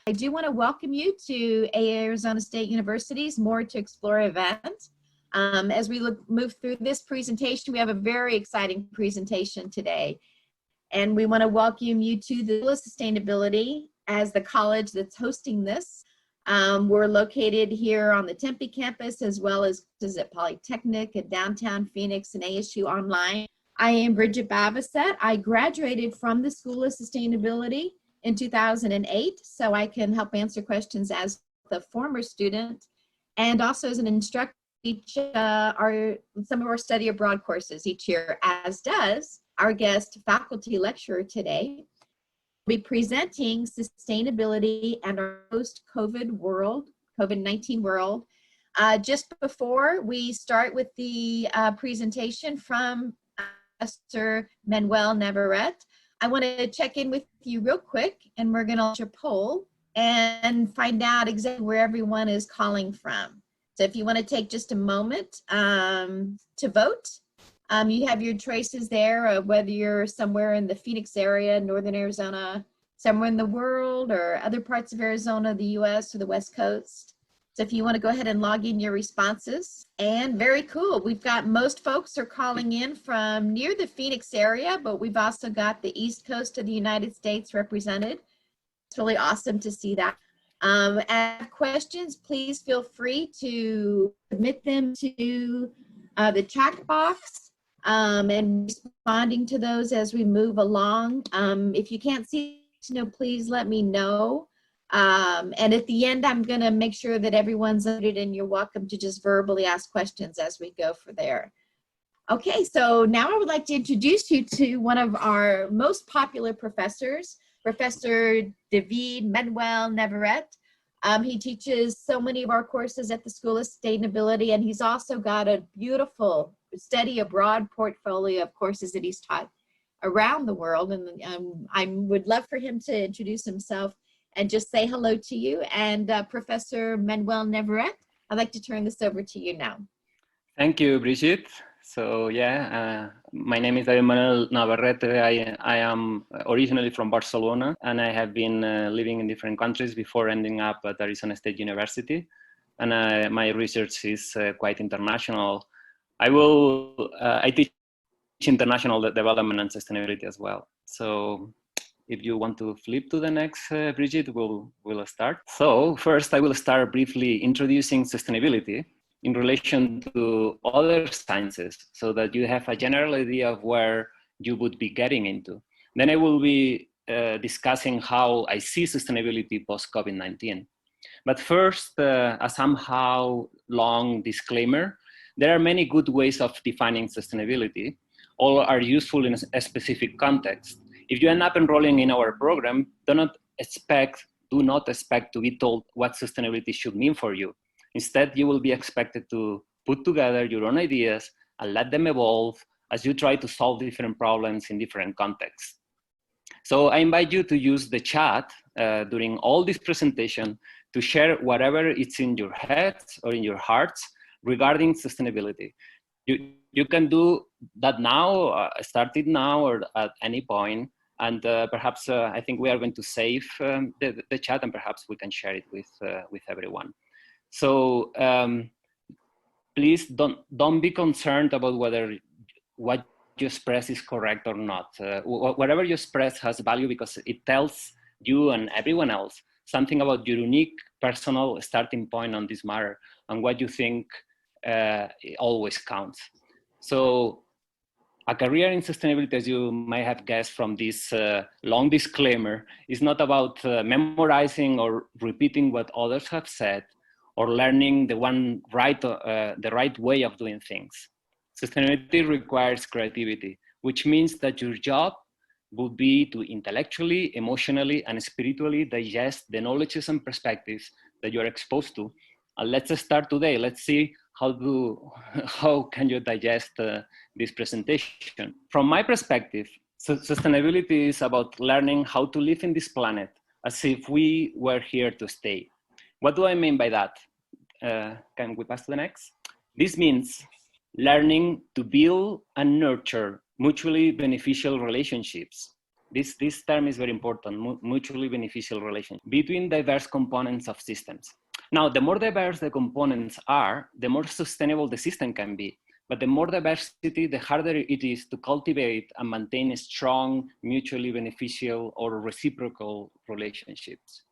I do want to welcome you to Arizona State University's More to Explore event. As we move through this presentation, we have a very exciting presentation today. And we want to welcome you to the School of Sustainability as the college that's hosting this. We're located here on the Tempe campus, as well as at Polytechnic at downtown Phoenix and ASU online. I am Bridget Bavasset. I graduated from the School of Sustainability in 2008, so I can help answer questions as a former student and also as an instructor teach some of our study abroad courses each year, as does our guest faculty lecturer today. We'll be presenting sustainability and our post-COVID world, COVID-19 world. Just before we start with the presentation from Professor Manuel Navarrete, I want to check in with you real quick, and we're going to launch a poll and find out exactly where everyone is calling from. So if you want to take just a moment to vote, you have your choices there, whether you're somewhere in the Phoenix area, Northern Arizona, somewhere in the world, or other parts of Arizona, the US, or the West Coast. So if you want to go ahead and log in your responses. And very cool, we've got most folks are calling in from near the Phoenix area, but we've also got the East Coast of the United States represented. It's really awesome to see that. As questions, please feel free to submit them to the chat box and responding to those as we move along. If you can't see, please let me know. And at the end, I'm going to make sure that everyone's unmuted, and you're welcome to just verbally ask questions as we go for there. Okay, so now I would like to introduce you to one of our most popular professors, Professor David Manuel Navarrete. He teaches so many of our courses at the School of Sustainability, and he's also got a beautiful study abroad portfolio of courses that he's taught around the world. And I would love for him to introduce himself and just say hello to you. And Professor Manuel Navarrete, I'd like to turn this over to you now. Thank you, Brigitte. So yeah, my name is Manuel Navarrete. I am originally from Barcelona, and I have been living in different countries before ending up at Arizona State University. And my research is quite international. I teach international development and sustainability as well. So if you want to flip to the next, Brigitte, we'll start. So first, I will start briefly introducing sustainability in relation to other sciences, so that you have a general idea of where you would be getting into. Then I will be discussing how I see sustainability post-COVID-19. But first, a somehow long disclaimer, there are many good ways of defining sustainability. All are useful in a specific context. If you end up enrolling in our program, do not expect to be told what sustainability should mean for you. Instead, you will be expected to put together your own ideas and let them evolve as you try to solve different problems in different contexts. So I invite you to use the chat during all this presentation to share whatever is in your heads or in your hearts regarding sustainability. You can do that now, start it now, or at any point. And perhaps I think we are going to save the chat, and perhaps we can share it with everyone. So please don't be concerned about whether what you express is correct or not. Whatever you express has value because it tells you and everyone else something about your unique personal starting point on this matter, and what you think always counts. So a career in sustainability, as you may have guessed from this long disclaimer, is not about memorizing or repeating what others have said, or learning the right way of doing things. Sustainability requires creativity, which means that your job would be to intellectually, emotionally, and spiritually digest the knowledges and perspectives that you're exposed to. And let's start today. Let's see how can you digest this presentation. From my perspective, sustainability is about learning how to live in this planet as if we were here to stay. What do I mean by that? Can we pass to the next? This means learning to build and nurture mutually beneficial relationships This term is very important, mutually beneficial relation between diverse components of systems. Now, the more diverse the components are, the more sustainable the system can be. But the more diversity, the harder it is to cultivate and maintain strong, mutually beneficial or reciprocal relationships.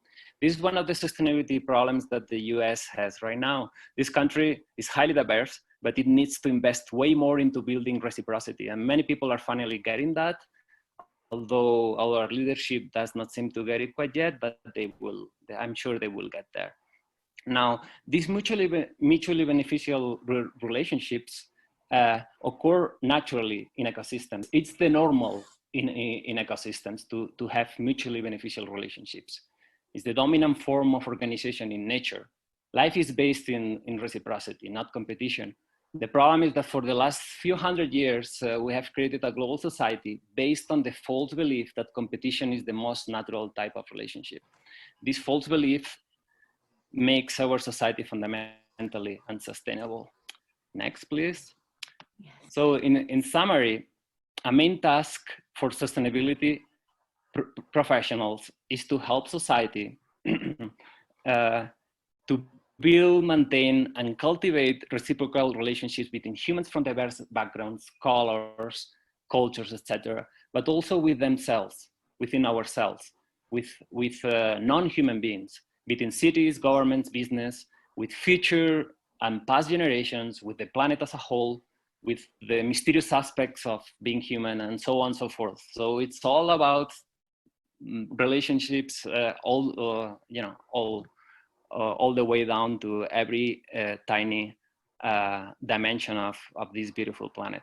This is one of the sustainability problems that the US has right now. This country is highly diverse, but it needs to invest way more into building reciprocity. And many people are finally getting that, although our leadership does not seem to get it quite yet, but they will, I'm sure they will get there. Now, these mutually beneficial relationships occur naturally in ecosystems. It's the normal in ecosystems to have mutually beneficial relationships. It's the dominant form of organization in nature. Life is based in reciprocity, not competition. The problem is that for the last few hundred years, we have created a global society based on the false belief that competition is the most natural type of relationship. This false belief makes our society fundamentally unsustainable. Next, please. Yes. So in summary, a main task for sustainability professionals is to help society to build, maintain, and cultivate reciprocal relationships between humans from diverse backgrounds, colors, cultures, etc., but also with themselves, within ourselves, with non-human beings, between cities, governments, business, with future and past generations, with the planet as a whole, with the mysterious aspects of being human, and so on and so forth. So it's all about relationships, all the way down to every tiny dimension of this beautiful planet.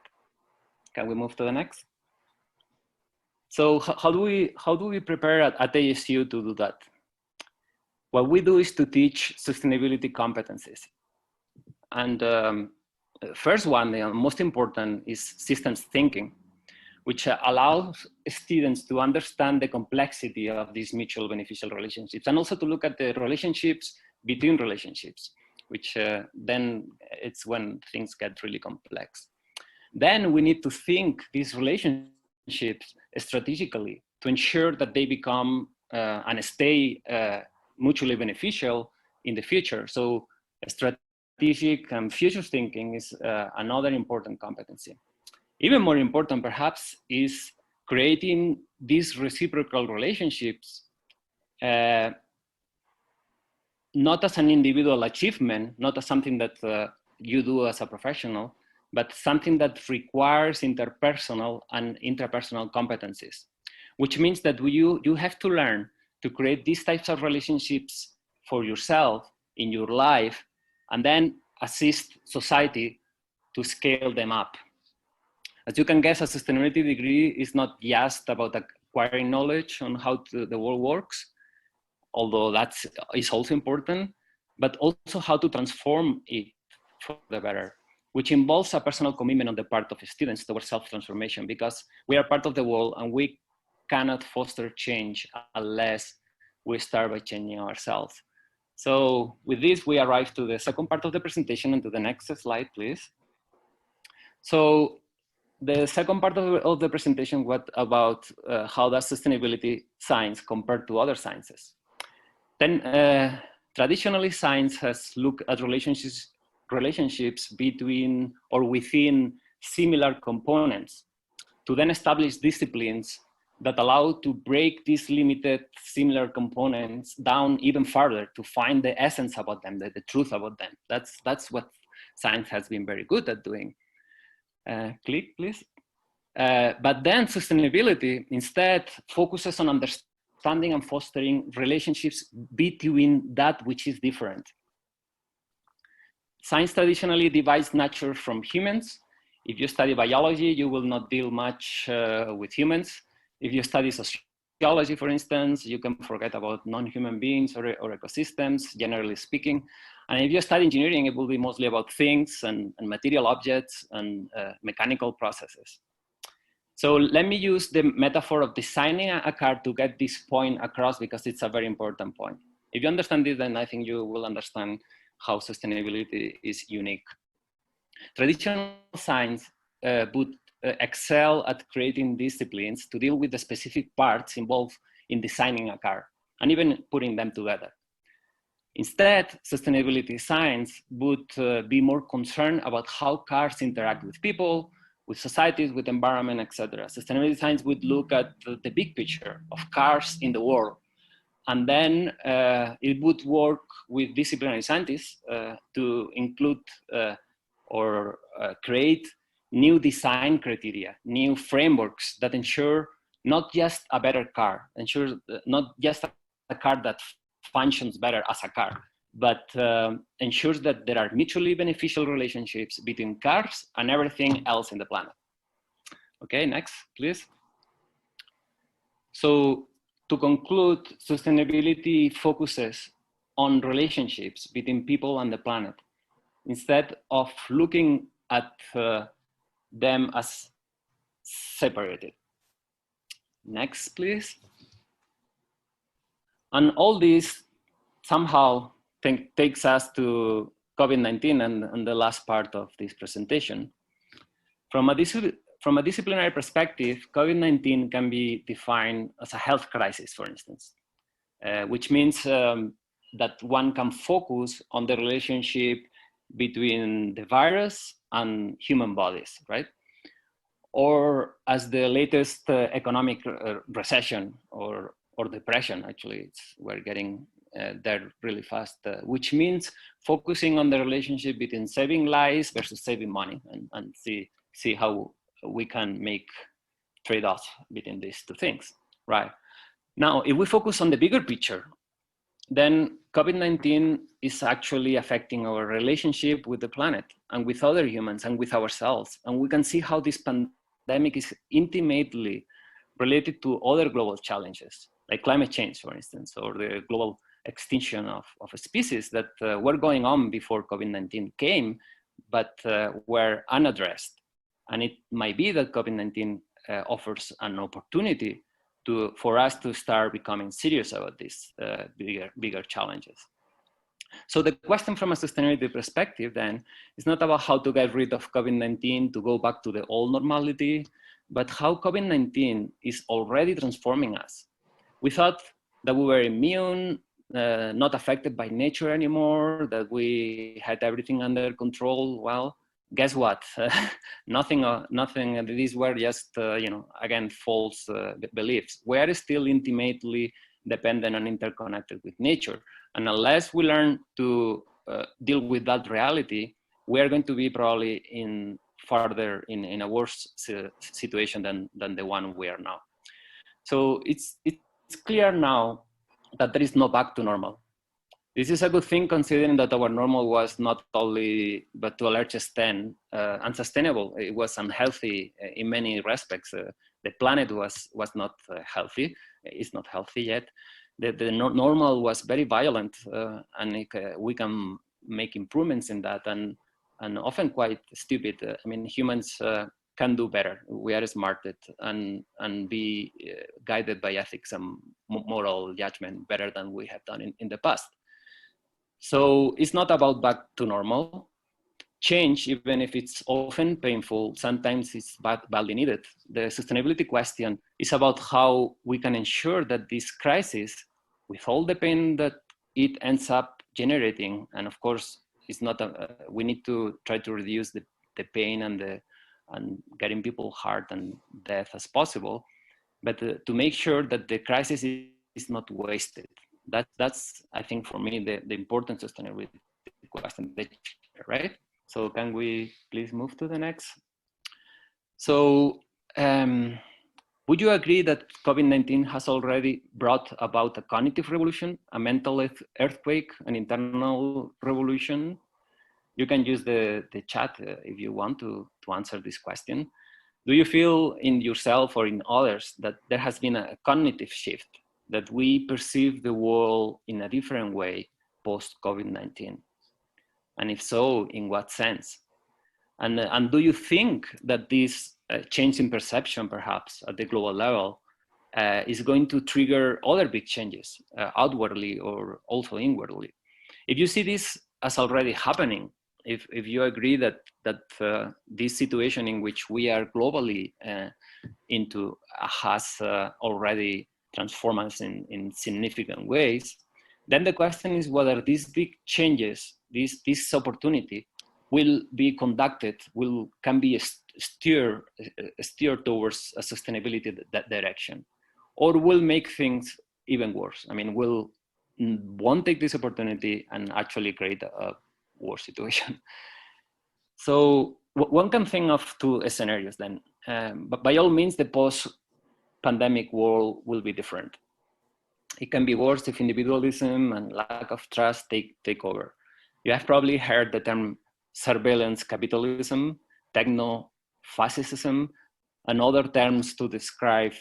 Can we move to the next? So how do we prepare at ASU to do that? What we do is to teach sustainability competencies. And first one, the most important, is systems thinking, which allows students to understand the complexity of these mutual beneficial relationships, and also to look at the relationships between relationships, which then it's when things get really complex. Then we need to think these relationships strategically to ensure that they become and stay mutually beneficial in the future. So strategic and future thinking is another important competency. Even more important, perhaps, is creating these reciprocal relationships not as an individual achievement, not as something that you do as a professional, but something that requires interpersonal and interpersonal competencies, which means that you have to learn to create these types of relationships for yourself in your life, and then assist society to scale them up. As you can guess, a sustainability degree is not just about acquiring knowledge on how the world works, although that is also important, but also how to transform it for the better, which involves a personal commitment on the part of students towards self-transformation, because we are part of the world and we cannot foster change unless we start by changing ourselves. So with this, we arrive to the second part of the presentation, and to the next slide, please. So the second part of the presentation was about how does sustainability science compare to other sciences. Then traditionally, science has looked at relationships between or within similar components to then establish disciplines that allow to break these limited similar components down even further to find the essence about them, the truth about them. That's what science has been very good at doing. Click, please. But then sustainability instead focuses on understanding and fostering relationships between that which is different. Science traditionally divides nature from humans. If you study biology, you will not deal much with humans. If you study sociology, for instance, you can forget about non-human beings or ecosystems, generally speaking. And if you study engineering, it will be mostly about things and material objects and mechanical processes. So let me use the metaphor of designing a car to get this point across, because it's a very important point. If you understand this, then I think you will understand how sustainability is unique. Traditional science would excel at creating disciplines to deal with the specific parts involved in designing a car and even putting them together. Instead, sustainability science would be more concerned about how cars interact with people, with societies, with environment, etc. Sustainability science would look at the big picture of cars in the world. And then it would work with disciplinary scientists to include or create new design criteria, new frameworks that ensure not just a better car, ensure not just a car that functions better as a car, but ensures that there are mutually beneficial relationships between cars and everything else in the planet. Okay, next, please. So to conclude, sustainability focuses on relationships between people and the planet, instead of looking at them as separated. Next, please. And all this somehow takes us to COVID-19 and the last part of this presentation. From a disciplinary perspective, COVID-19 can be defined as a health crisis, for instance, which means that one can focus on the relationship between the virus and human bodies, right? Or as the latest economic recession or depression, actually, we're getting there really fast, which means focusing on the relationship between saving lives versus saving money, and see how we can make trade-offs between these two things, right? Now, if we focus on the bigger picture, then COVID-19 is actually affecting our relationship with the planet and with other humans and with ourselves. And we can see how this pandemic is intimately related to other global challenges, like climate change, for instance, or the global extinction of a species that were going on before COVID-19 came, but were unaddressed. And it might be that COVID-19 offers an opportunity for us to start becoming serious about these bigger challenges. So the question from a sustainability perspective then is not about how to get rid of COVID-19 to go back to the old normality, but how COVID-19 is already transforming us. We thought that we were immune, not affected by nature anymore, that we had everything under control. Well, guess what? Nothing. These were just, again, false beliefs. We are still intimately dependent and interconnected with nature. And unless we learn to deal with that reality, we are going to be probably further in a worse situation than the one we are now. So it's clear now that there is no back to normal. This is a good thing, considering that our normal was not only, but to a large extent, unsustainable. It was unhealthy in many respects. The planet was not healthy. It's not healthy yet. The normal was very violent, and we can make improvements in that, and often quite stupid. I mean, humans can do better. We are smarter and be guided by ethics and moral judgment better than we have done in the past. So it's not about back to normal. Change, even if it's often painful, sometimes it's badly needed. The sustainability question is about how we can ensure that this crisis, with all the pain that it ends up generating, and of course, it's not we need to try to reduce the pain and getting people hurt and death as possible, but to make sure that the crisis is not wasted. That's, I think, for me, the important sustainability question, right? So can we please move to the next? So would you agree that COVID-19 has already brought about a cognitive revolution, a mental earthquake, an internal revolution? You can use the chat if you want to answer this question. Do you feel in yourself or in others that there has been a cognitive shift, that we perceive the world in a different way post-COVID-19? And if so, in what sense? And do you think that this change in perception, perhaps at the global level, is going to trigger other big changes, outwardly or also inwardly? If you see this as already happening, if you agree that this situation in which we are globally into has already transformed us in significant ways, then the question is whether these big changes, this opportunity, will be conducted, can be steered towards a sustainability that direction, or will make things even worse. I mean, won't take this opportunity and actually create a worse situation. So one can think of two scenarios then, but by all means, the post-pandemic world will be different. It can be worse if individualism and lack of trust take over. You have probably heard the term surveillance capitalism, techno-fascism, and other terms to describe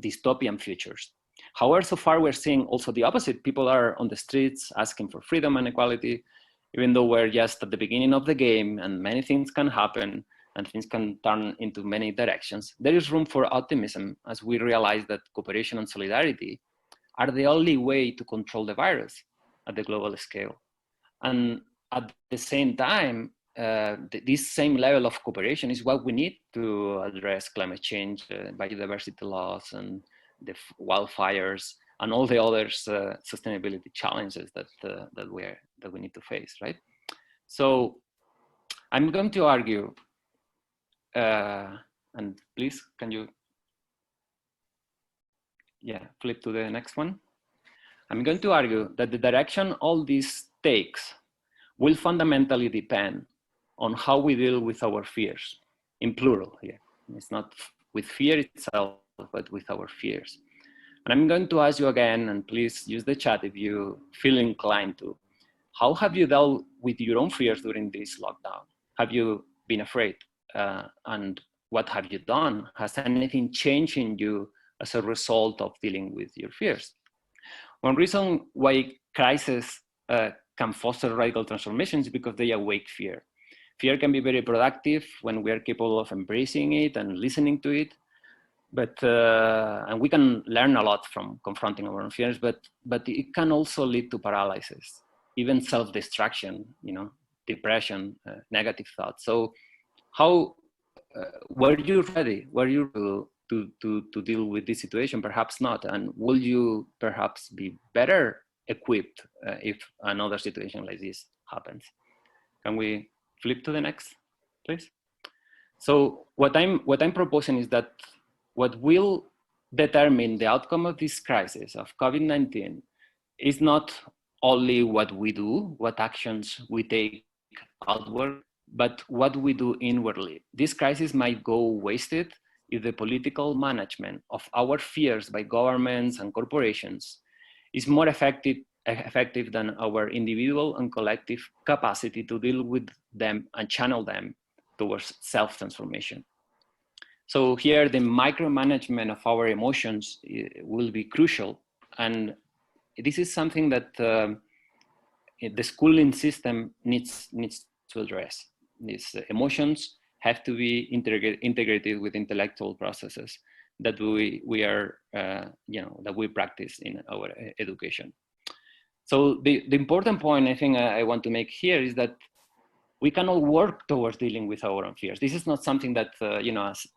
dystopian futures. However, so far we're seeing also the opposite. People are on the streets asking for freedom and equality, even though we're just at the beginning of the game and many things can happen and things can turn into many directions. There is room for optimism as we realize that cooperation and solidarity are the only way to control the virus at the global scale. And at the same time, this same level of cooperation is what we need to address climate change, biodiversity loss, and the wildfires, and all the other sustainability challenges that we need to face, right? So I'm going to argue, and please, can you, flip to the next one. I'm going to argue that the direction all this takes will fundamentally depend on how we deal with our fears, in plural here. It's not with fear itself, but with our fears. And I'm going to ask you again, and please use the chat if you feel inclined to, how have you dealt with your own fears during this lockdown? Have you been afraid? And what have you done? Has anything changed in you as a result of dealing with your fears? One reason why crises can foster radical transformations is because they awake fear. Fear can be very productive when we are capable of embracing it and listening to it. But and we can learn a lot from confronting our own fears, but it can also lead to paralysis, even self-destruction, depression, negative thoughts. So how were you ready? Were you to deal with this situation? Perhaps not. And will you perhaps be better equipped if another situation like this happens? Can we flip to the next, please? So what I'm proposing is that what will determine the outcome of this crisis of COVID-19 is not only what we do, what actions we take outward, but what we do inwardly. This crisis might go wasted if the political management of our fears by governments and corporations is more effective than our individual and collective capacity to deal with them and channel them towards self-transformation. So here, the micromanagement of our emotions will be crucial. And this is something that the schooling system needs to address. These emotions have to be integrated with intellectual processes that we are, that we practice in our education. So the important point I think I want to make here is that we can all work towards dealing with our own fears. This is not something that, as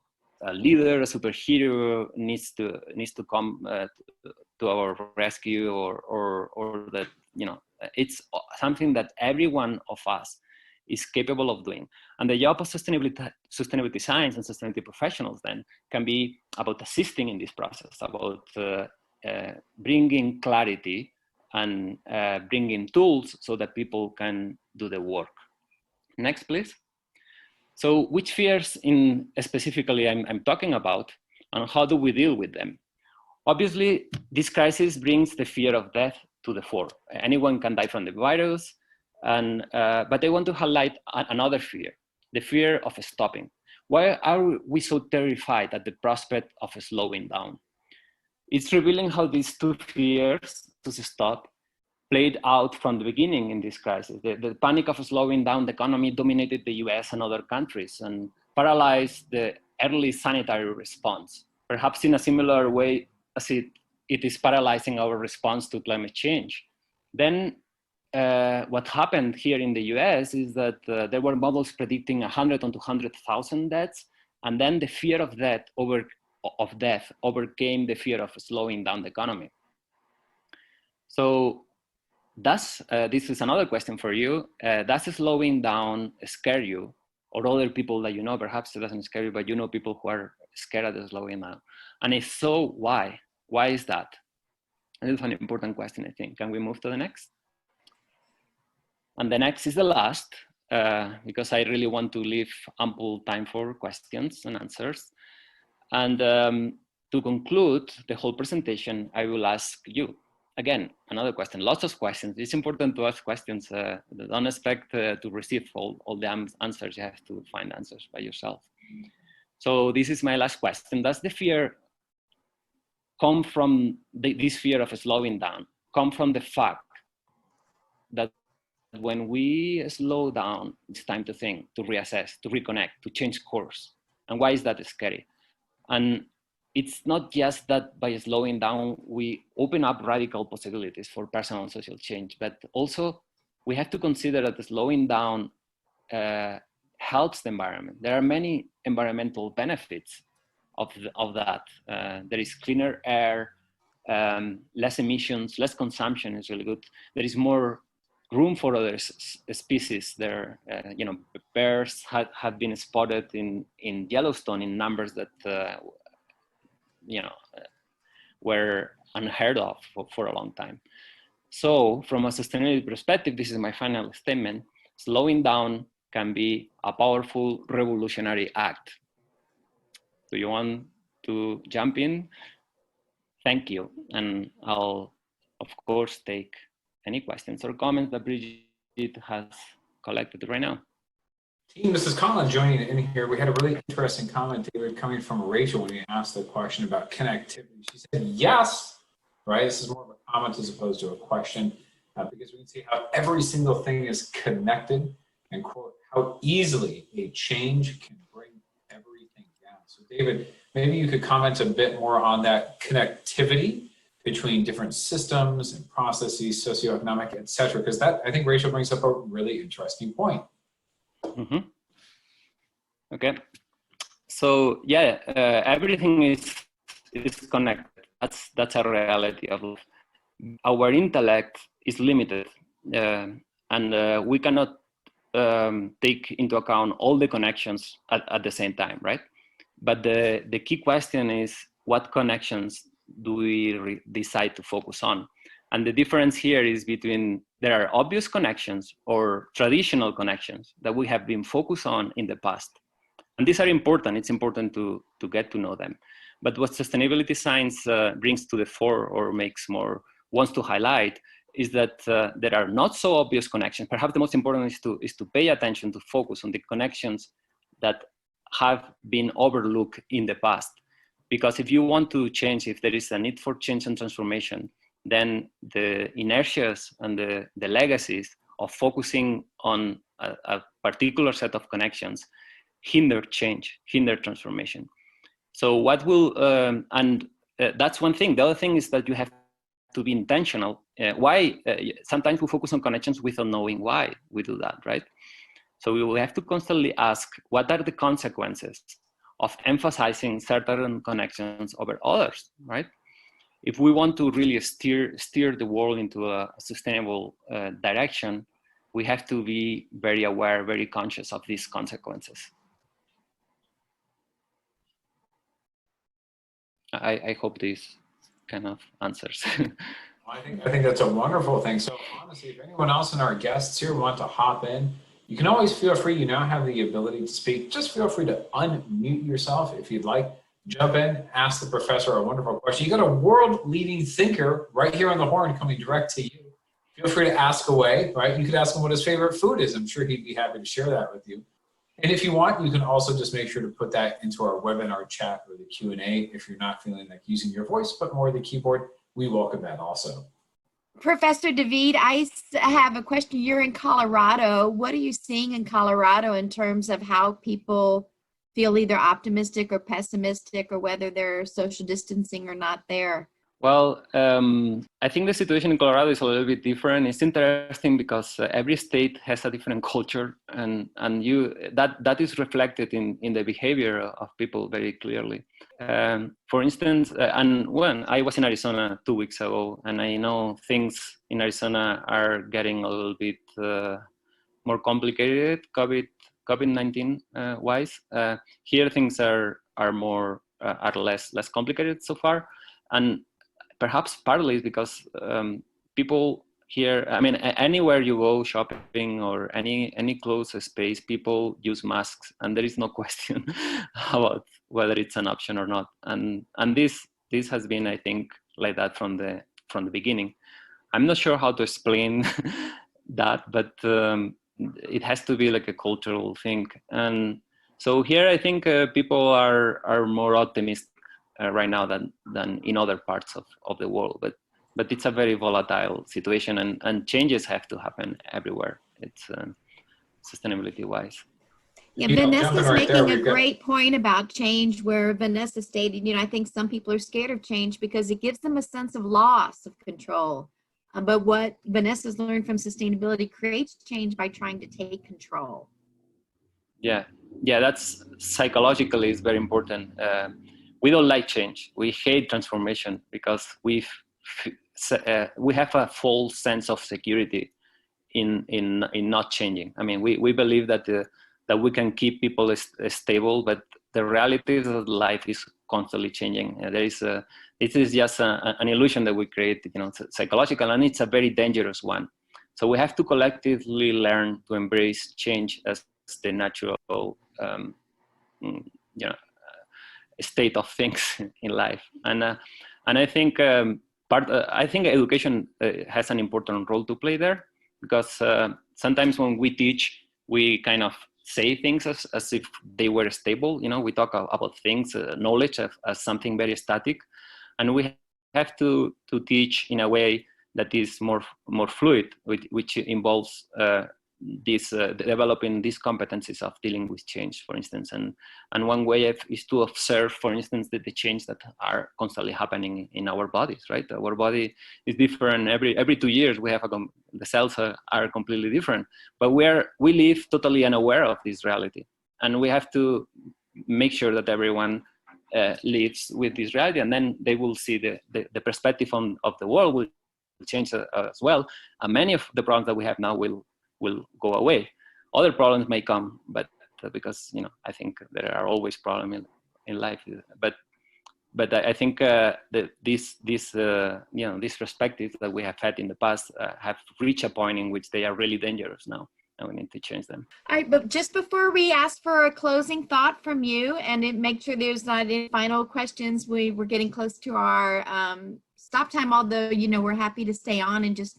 a leader, a superhero needs to come to our rescue, or that, it's something that every one of us is capable of doing. And the job of sustainability science and sustainability professionals then can be about assisting in this process, about bringing clarity and bringing tools so that people can do the work. Next, please. So which fears specifically I'm talking about, and how do we deal with them? Obviously, this crisis brings the fear of death to the fore. Anyone can die from the virus, but I want to highlight another fear, the fear of stopping. Why are we so terrified at the prospect of slowing down? It's revealing how these two fears to stop played out from the beginning in this crisis. The panic of slowing down the economy dominated the US and other countries and paralyzed the early sanitary response, perhaps in a similar way as it is paralyzing our response to climate change. Then what happened here in the US is that there were models predicting 100 to 200,000 deaths, and then the fear of death overcame the fear of slowing down the economy. So this is another question for you. Does slowing down scare you, or other people that you know? Perhaps it doesn't scare you, but you know people who are scared of slowing down. And if so, why? Why is that? And this is an important question, I think. Can we move to the next? And the next is the last, because I really want to leave ample time for questions and answers. And to conclude the whole presentation, I will ask you, again, another question, lots of questions. It's important to ask questions. Don't expect to receive all the answers. You have to find answers by yourself. So this is my last question. Does the fear come from this fear of slowing down, come from the fact that when we slow down, it's time to think, to reassess, to reconnect, to change course? And why is that scary? And it's not just that by slowing down, we open up radical possibilities for personal and social change, but also we have to consider that the slowing down helps the environment. There are many environmental benefits of that. There is cleaner air, less emissions, less consumption is really good. There is more room for other species. There, bears have been spotted in Yellowstone in numbers that were unheard of for a long time. So from a sustainability perspective, this is my final statement, slowing down can be a powerful revolutionary act. Do you want to jump in? Thank you. And I'll, of course, take any questions or comments that Brigitte has collected right now. Team, this is Colin joining in here. We had a really interesting comment, David, coming from Rachel when you asked the question about connectivity. She said, yes, right? This is more of a comment as opposed to a question, because we can see how every single thing is connected and, quote, how easily a change can bring everything down. So David, maybe you could comment a bit more on that connectivity between different systems and processes, socioeconomic, et cetera, because that, I think Rachel brings up a really interesting point. Mm-hmm. Okay, so yeah, everything is connected. That's a reality of life. Our intellect is limited, and we cannot take into account all the connections at the same time, right? But the key question is, what connections do we decide to focus on? And the difference here is between, there are obvious connections or traditional connections that we have been focused on in the past. And these are important. It's important to get to know them. But what sustainability science brings to the fore, or wants to highlight, is that there are not so obvious connections. Perhaps the most important is to pay attention, to focus on the connections that have been overlooked in the past. Because if you want to change, if there is a need for change and transformation, then the inertias and the legacies of focusing on a particular set of connections hinder change, hinder transformation. So what will, that's one thing. The other thing is that you have to be intentional. Sometimes we focus on connections without knowing why we do that, right? So we will have to constantly ask, what are the consequences of emphasizing certain connections over others, right? If we want to really steer the world into a sustainable direction, we have to be very aware, very conscious of these consequences. I hope this kind of answers. I think that's a wonderful thing. So honestly, if anyone else in our guests here want to hop in, you can always feel free. You now have the ability to speak. Just feel free to unmute yourself if you'd like. Jump in, ask the professor a wonderful question. You got a world-leading thinker right here on the horn coming direct to you. Feel free to ask away, right? You could ask him what his favorite food is. I'm sure he'd be happy to share that with you. And if you want, you can also just make sure to put that into our webinar chat or the Q&A if you're not feeling like using your voice, but more the keyboard. We welcome that also. Professor David, I have a question. You're in Colorado. What are you seeing in Colorado in terms of how people feel either optimistic or pessimistic, or whether they're social distancing or not there? Well, I think the situation in Colorado is a little bit different. It's interesting because every state has a different culture, and that is reflected in the behavior of people very clearly. For instance, and when I was in Arizona 2 weeks ago, and I know things in Arizona are getting a little bit more complicated, COVID-19 wise. Here things are more are less complicated so far, and perhaps partly because people here, I mean, anywhere you go shopping or any closed space, people use masks, and there is no question about whether it's an option or not. And this has been, I think, like that from the beginning. I'm not sure how to explain that, but it has to be like a cultural thing. And so here, I think people are more optimistic right now than in other parts of the world. But it's a very volatile situation, and changes have to happen everywhere. It's sustainability wise. Yeah, You know, Vanessa's jumping right there, making a we've got- great point about change, where Vanessa stated, I think some people are scared of change because it gives them a sense of loss of control. But what Vanessa's learned from sustainability creates change by trying to take control. Yeah, that's psychologically is very important. We don't like change. We hate transformation because we have a false sense of security in not changing. I mean, we believe that that we can keep people stable, but the reality is that life is constantly changing. This is just an illusion that we create, psychological, and it's a very dangerous one. So we have to collectively learn to embrace change as the natural, state of things in life. And I think I think education has an important role to play there, because sometimes when we teach, we kind of say things as if they were stable. We talk about things, knowledge as something very static, and we have to teach in a way that is more fluid, which involves developing these competencies of dealing with change, for instance. And one way is to observe, for instance, the change that are constantly happening in our bodies, right? Our body is different every 2 years. We have the cells are completely different, but we live totally unaware of this reality, and we have to make sure that everyone lives with this reality, and then they will see the perspective of the world will change as well, and many of the problems that we have now will go away. Other problems may come, but because I think there are always problems in life. But I think these perspectives that we have had in the past have reached a point in which they are really dangerous now, and we need to change them. All right, but just before we ask for a closing thought from you, and make sure there's not any final questions, we're getting close to our stop time, although we're happy to stay on and just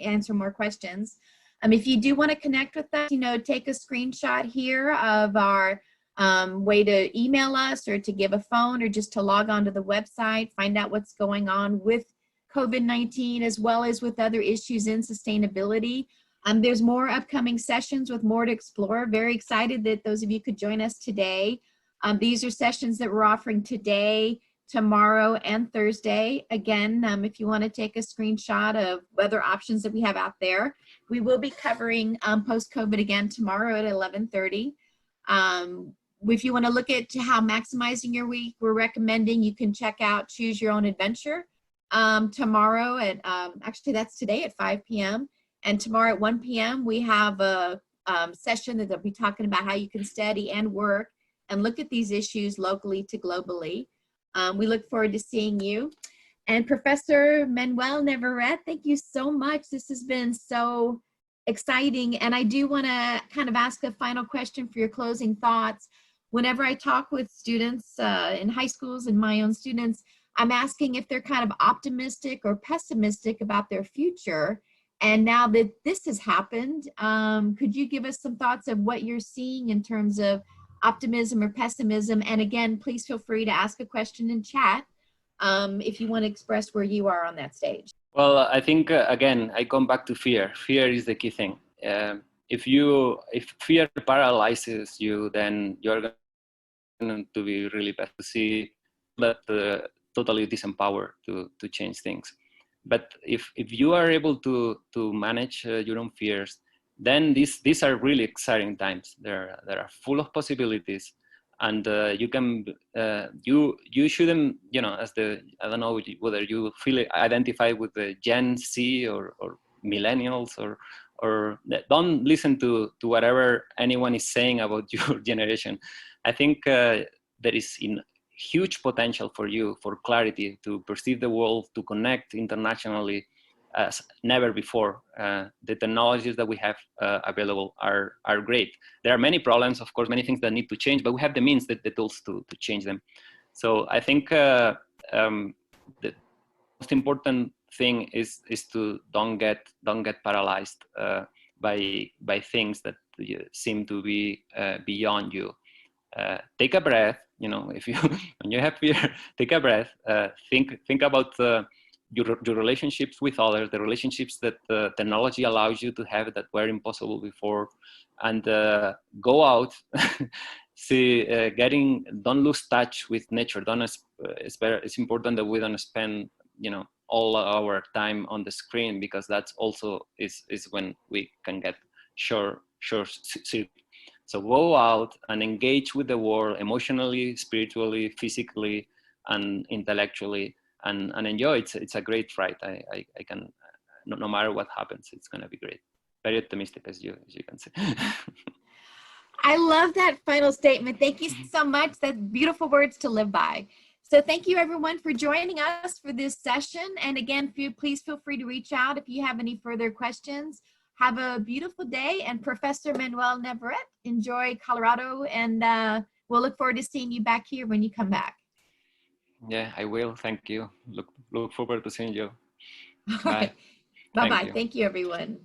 answer more questions. If you do want to connect with us, take a screenshot here of our way to email us, or to give a phone, or just to log on to the website, find out what's going on with COVID-19 as well as with other issues in sustainability. There's more upcoming sessions with more to explore. Very excited that those of you could join us today. These are sessions that we're offering today, tomorrow, and Thursday. Again, if you want to take a screenshot of other options that we have out there. We will be covering post-COVID again tomorrow at 11:30. If you want to look at how maximizing your week, we're recommending you can check out Choose Your Own Adventure tomorrow at, actually that's today at 5 p.m. And tomorrow at 1 p.m. we have a session that will be talking about how you can study and work and look at these issues locally to globally. We look forward to seeing you. And Professor Manuel Navarrete, thank you so much. This has been so exciting. And I do want to kind of ask a final question for your closing thoughts. Whenever I talk with students in high schools and my own students, I'm asking if they're kind of optimistic or pessimistic about their future. And now that this has happened, could you give us some thoughts of what you're seeing in terms of optimism or pessimism? And again, please feel free to ask a question in chat if you want to express where you are on that stage. Well, I think, again, I come back to fear. Fear is the key thing. If fear paralyzes you, then you're going to be really bad to see that totally disempowered to change things. But if you are able to manage your own fears, then these are really exciting times. They are full of possibilities, and you can you shouldn't, you know, as the, I don't know whether you feel identified with the Gen Z or millennials, or don't listen to whatever anyone is saying about your generation. I think there is huge potential for you for clarity, to perceive the world, to connect internationally as never before. The technologies that we have available are great. There are many problems, of course, many things that need to change, but we have the means, the tools to change them. So I think the most important thing is to don't get paralyzed by things that seem to be beyond you. Take a breath. You know, if you when you have fear, take a breath. Think about your relationships with others, the relationships that technology allows you to have that were impossible before, and go out. See, don't lose touch with nature. It's important that we don't spend, you know, all our time on the screen, because that's also is when we can get short. So go out and engage with the world emotionally, spiritually, physically, and intellectually, and enjoy. It's a great ride. I can, no matter what happens, it's going to be great. Very optimistic, as you can see. I love that final statement. Thank you so much. That's beautiful words to live by. So thank you everyone for joining us for this session. And again, please feel free to reach out if you have any further questions. Have a beautiful day, and Professor Manuel Navarrete, enjoy Colorado, and we'll look forward to seeing you back here when you come back. Yeah, I will. Thank you. Look forward to seeing you. Bye. Bye. Bye-bye. Thank you, everyone.